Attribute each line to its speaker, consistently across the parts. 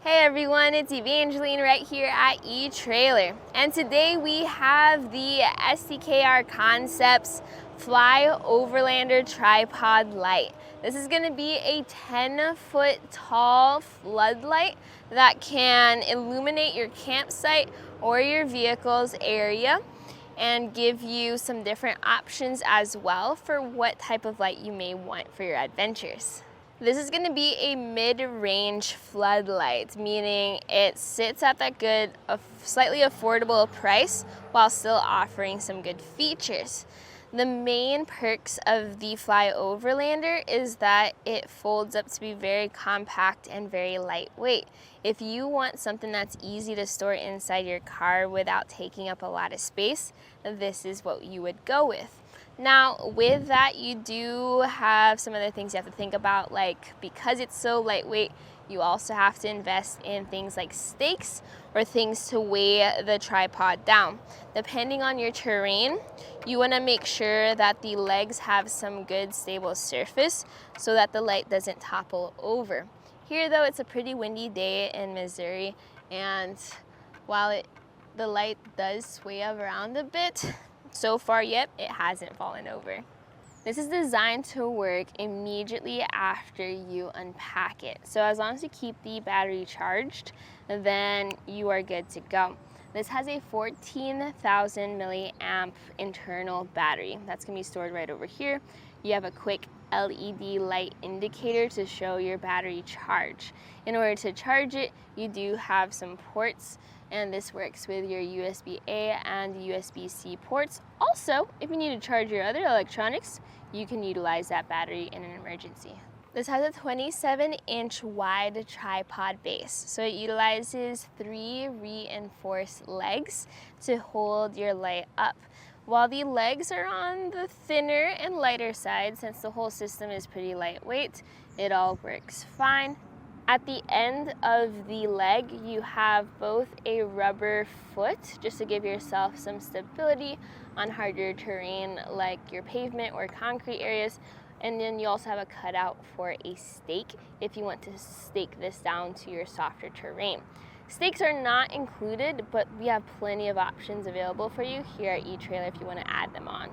Speaker 1: Hey everyone, it's Evangeline right here at Etrailer. And today we have the STKR Concepts FLi Over-Lander tripod light. This is going to be a 10-foot tall floodlight that can illuminate your campsite or your vehicle's area and give you some different options as well for what type of light you may want for your adventures. This is going to be a mid-range floodlight, meaning it sits at that good, slightly affordable price while still offering some good features. The main perks of the FLi Over-Lander is that it folds up to be very compact and very lightweight. If you want something that's easy to store inside your car without taking up a lot of space, this is what you would go with. Now, with that, you do have some other things you have to think about, like because it's so lightweight, you also have to invest in things like stakes or things to weigh the tripod down. Depending on your terrain, you want to make sure that the legs have some good stable surface so that the light doesn't topple over. Here though, it's a pretty windy day in Missouri, and while the light does sway around a bit, so far yet, it hasn't fallen over. This is designed to work immediately after you unpack it. So as long as you keep the battery charged, then you are good to go. This has a 14,000 milliamp internal battery. That's gonna be stored right over here. You have a quick LED light indicator to show your battery charge. In order to charge it, you do have some ports, and this works with your USB-A and USB-C ports. Also, if you need to charge your other electronics, you can utilize that battery in an emergency. This has a 27-inch wide tripod base, so it utilizes 3 reinforced legs to hold your light up. While the legs are on the thinner and lighter side, since the whole system is pretty lightweight, it all works fine. At the end of the leg, you have both a rubber foot, just to give yourself some stability on harder terrain like your pavement or concrete areas. And then you also have a cutout for a stake if you want to stake this down to your softer terrain. Stakes are not included, but we have plenty of options available for you here at Etrailer if you want to add them on.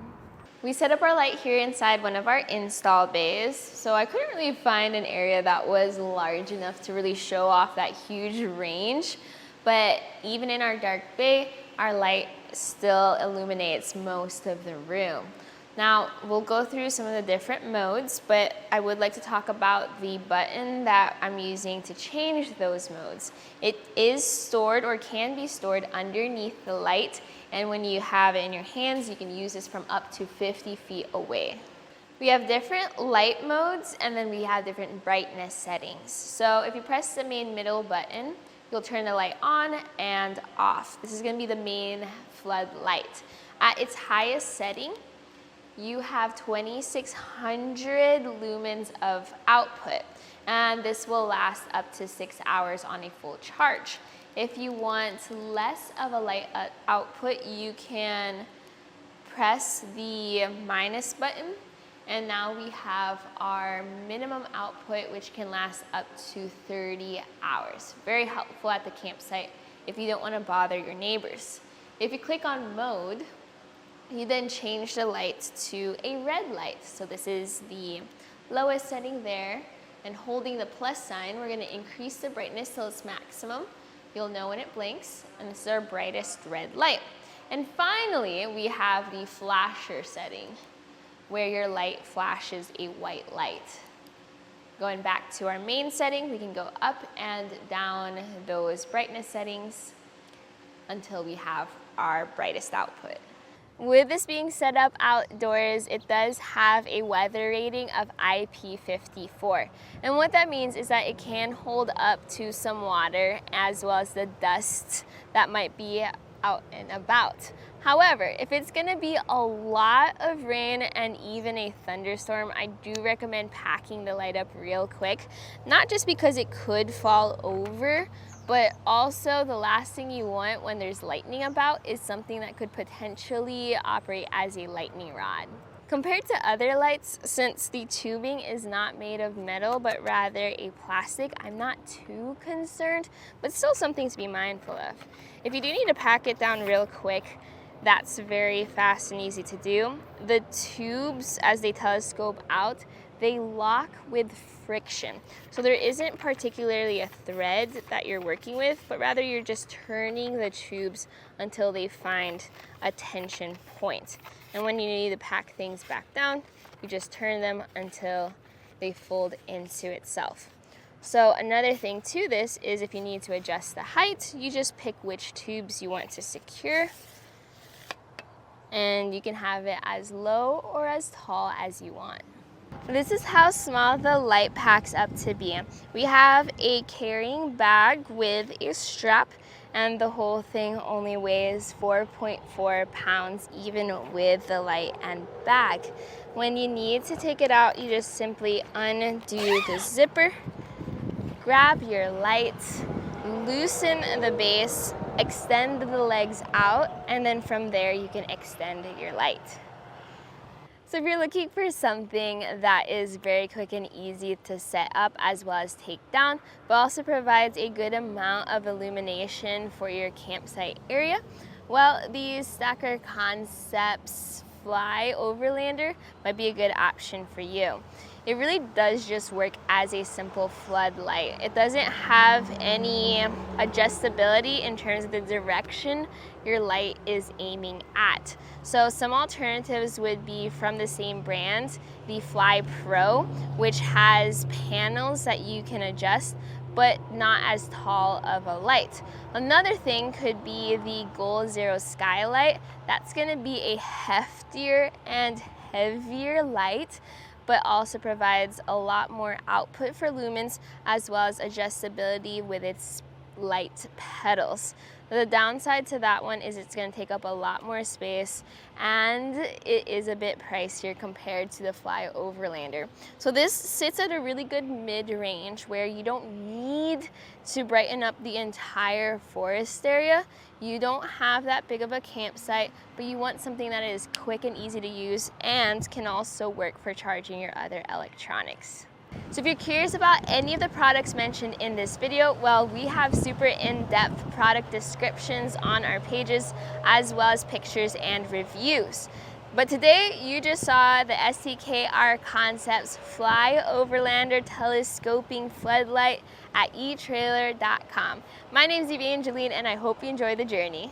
Speaker 1: We set up our light here inside one of our install bays, so I couldn't really find an area that was large enough to really show off that huge range, but even in our dark bay, our light still illuminates most of the room. Now, we'll go through some of the different modes, but I would like to talk about the button that I'm using to change those modes. It is stored or can be stored underneath the light, and when you have it in your hands, you can use this from up to 50 feet away. We have different light modes, and then we have different brightness settings. So if you press the main middle button, you'll turn the light on and off. This is going to be the main floodlight. At its highest setting, you have 2,600 lumens of output, and this will last up to 6 hours on a full charge. If you want less of a light output, you can press the minus button, and now we have our minimum output, which can last up to 30 hours. Very helpful at the campsite if you don't want to bother your neighbors. If you click on mode, you then change the light to a red light. So this is the lowest setting there, and holding the plus sign, we're going to increase the brightness till it's maximum. You'll know when it blinks, and this is our brightest red light. And finally, we have the flasher setting, where your light flashes a white light. Going back to our main setting, we can go up and down those brightness settings until we have our brightest output. With this being set up outdoors, it does have a weather rating of IP54. And what that means is that it can hold up to some water as well as the dust that might be out and about. However, if it's going to be a lot of rain and even a thunderstorm, I do recommend packing the light up real quick. Not just because it could fall over, but also the last thing you want when there's lightning about is something that could potentially operate as a lightning rod. Compared to other lights, since the tubing is not made of metal but rather a plastic, I'm not too concerned, but still something to be mindful of. If you do need to pack it down real quick, that's very fast and easy to do. The tubes, as they telescope out, they lock with friction. So there isn't particularly a thread that you're working with, but rather you're just turning the tubes until they find a tension point. And when you need to pack things back down, you just turn them until they fold into itself. So another thing to this is if you need to adjust the height, you just pick which tubes you want to secure, and you can have it as low or as tall as you want. This is how small the light packs up to be. We have a carrying bag with a strap, and the whole thing only weighs 4.4 pounds even with the light and bag. When you need to take it out, you just simply undo the zipper, grab your light, loosen the base, extend the legs out, and then from there you can extend your light. So if you're looking for something that is very quick and easy to set up as well as take down, but also provides a good amount of illumination for your campsite area, well, the STKR Concepts FLi Over-Lander might be a good option for you. It really does just work as a simple floodlight. It doesn't have any adjustability in terms of the direction your light is aiming at. So some alternatives would be from the same brand, the FLi Pro, which has panels that you can adjust, but not as tall of a light. Another thing could be the Goal Zero Skylight. That's gonna be a heftier and heavier light, but also provides a lot more output for lumens as well as adjustability with its light pedals. The downside to that one is it's going to take up a lot more space, and it is a bit pricier compared to the FLi Over-Lander. So this sits at a really good mid-range where you don't need to brighten up the entire forest area. You don't have that big of a campsite, but you want something that is quick and easy to use and can also work for charging your other electronics. So if you're curious about any of the products mentioned in this video, well, we have super in-depth product descriptions on our pages, as well as pictures and reviews. But today you just saw the STKR Concepts FLi Over-Lander telescoping floodlight at etrailer.com. My name is Evangeline, and I hope you enjoy the journey.